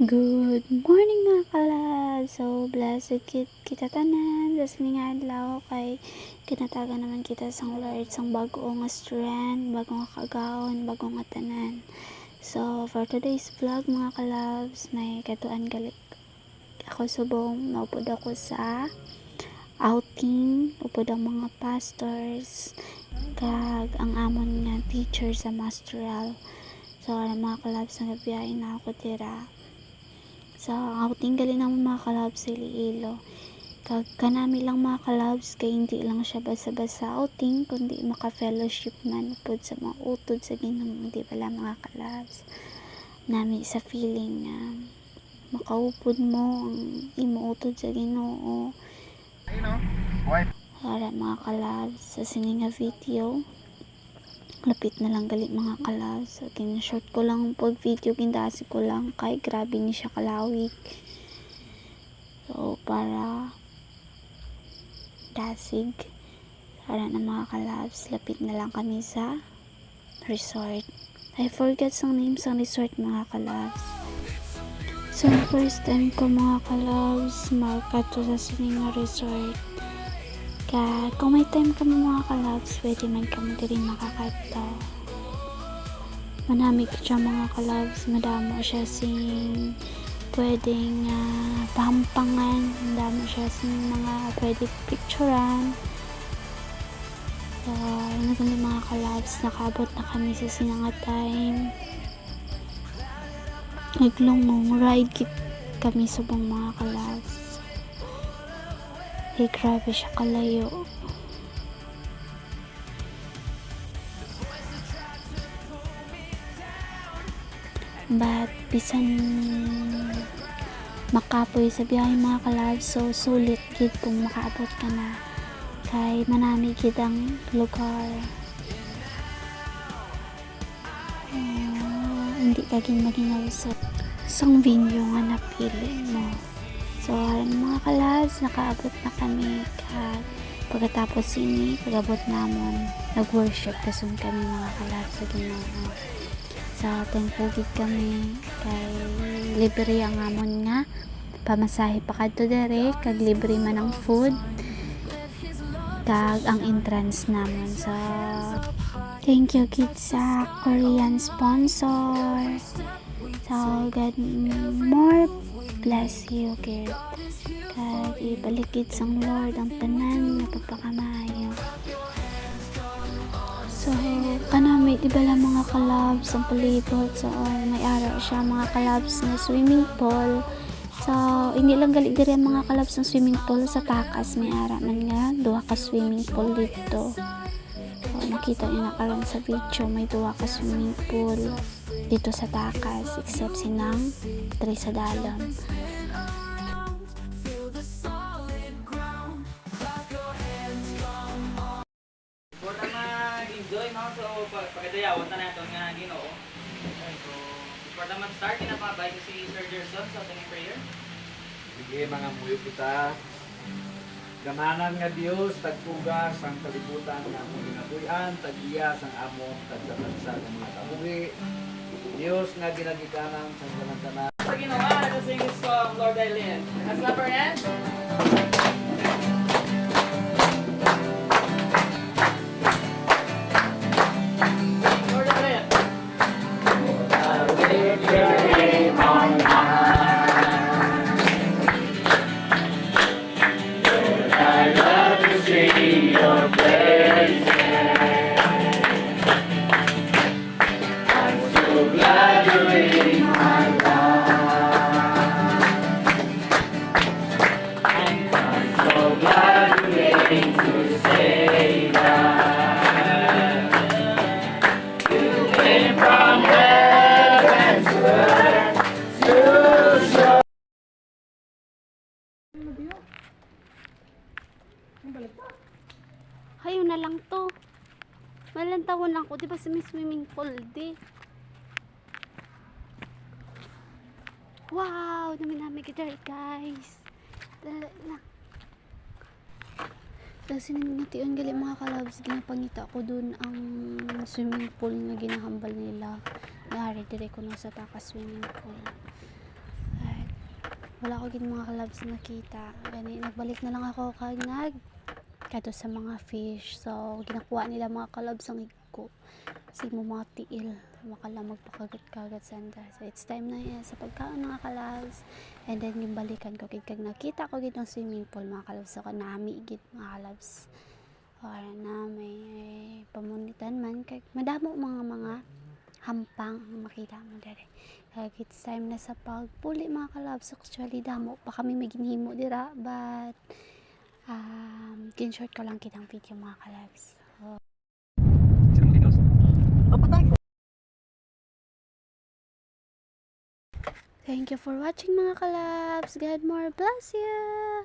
Good morning mga kalad. So, blessed kita tanan. Sa sining adlaw kay kinatagan naman kita sang Lord sang bago nga strength, bago nga kagaon, bago nga tanan. So, for today's vlog mga kalabs, may katuan galit. Ako subong, naupod ako sa outing, upod ang mga pastors, kag ang amon nga teacher sa masteral. So, mga kalabs, nagabiyahin na ako tira sa outing gali naman mga kalabs sa Iloilo. Kag kanami lang mga kalabs kay hindi lang siya basa-basa outing kundi maka-fellowship man upod sa mga utod sa Ginoo, di ba lang mga kalabs? Nami sa feeling na makaupod mo ang imuutod sa Ginoo. Para mga kalabs sa sininga video lapit na lang gali mga kalabs. So, short ko lang pag video, kindasi ko lang kay grabe ni siya kalawig. So, para dasig para na mga kalabs, lapit na lang kami sa resort. I forget sang name sa resort mga kalabs. So, first time ko mga kalabs magkato sa sininga resort. Kung may time kami mga kalabs, pwede man kami din makakato. Manamig siya mga kalabs, madamo siya sing pwedeng pampangan, madamo siya sing mga pwede picturean. So, naganda mga kalabs, nakabot na kami sa sinanga time. Naglongong ride kami subong mga kalabs. Grabe siya kalayo. But bisan makapoy sa biyahe mga kalabs, so sulit gid kung makaabot ka na kay manami gid ang lugar. Hindi ka gid maginaw sa sang venue nga napili mo. So, mga kalabs, nakaabot na kami. Pagkatapos ini, pag-abot namon, nag-worship kasong kami mga kalabs sa Ginoo. Sa temple gid kami, kay libre ang amon nga. Pamasahe pa kadto dire, kag libre man ang food. Kag ang entrance namon. So, thank you gid sa Korean sponsor. So, God more bless you, kid. Kag ibalikid sang Lord ang tanan nga pagpakamayo. So, kanami di ba lang mga kalabs ang palibot. So, may araw siya mga kalabs na swimming pool. So, hindi lang gali diri mga kalabs ng swimming pool sa takas. May ara man nga duha ka swimming pool dito. So, makita niyo na karon sa video, may duha ka swimming pool dito sa takas, except sinang diri sa dalam. Para ma-enjoy no, so pagkadayawan na natin nga Ginoo. So para mag-start kinapabay ko si Sir Gerson sa ating prayer. Sige mga muyo kita. Gamanan nga Dios tagpugas ang kalibutan nga among ginabuhian, tag-iya sang among tagsa-tagsa ng mga kabuhi. Dios nga ginagikanan sa tanan-tanan. Sa Ginoo, let us sing this song, Lord I Live. Let's clap our hands. Lord I Live. Hayo na lang to. Malantawon ako, di ba sa may swimming pool, di? Wow! Dami kita guys. Dala na. Kasi nangingitian gali mga kalabs, ginapangita ko dun ang swimming pool na ginahambal nila. Nari dire ko na sa takas swimming pool. wala ko gid mga kalabs nakita. Gani nagbalik na lang ako kag kato sa mga fish. So ginakuha nila mga kalabs ang igko sa mo mga tiil makala magpakagat-kagat sanda. So it's time na yan sa pagkaon mga kalabs. And then yung balikan ko kag nakita ko gid ang swimming pool mga kalabs. So kanami gid mga kalabs. Or na may pamunitan man kay madamo mga hampang ang makita mo dere. Kag it's time na sa pagpuli mga kalabs. Actually damo pa kami may ginhimo dira but kin-short ko lang kitang video mga kalabs. Thank you for watching mga kalabs. God more bless you.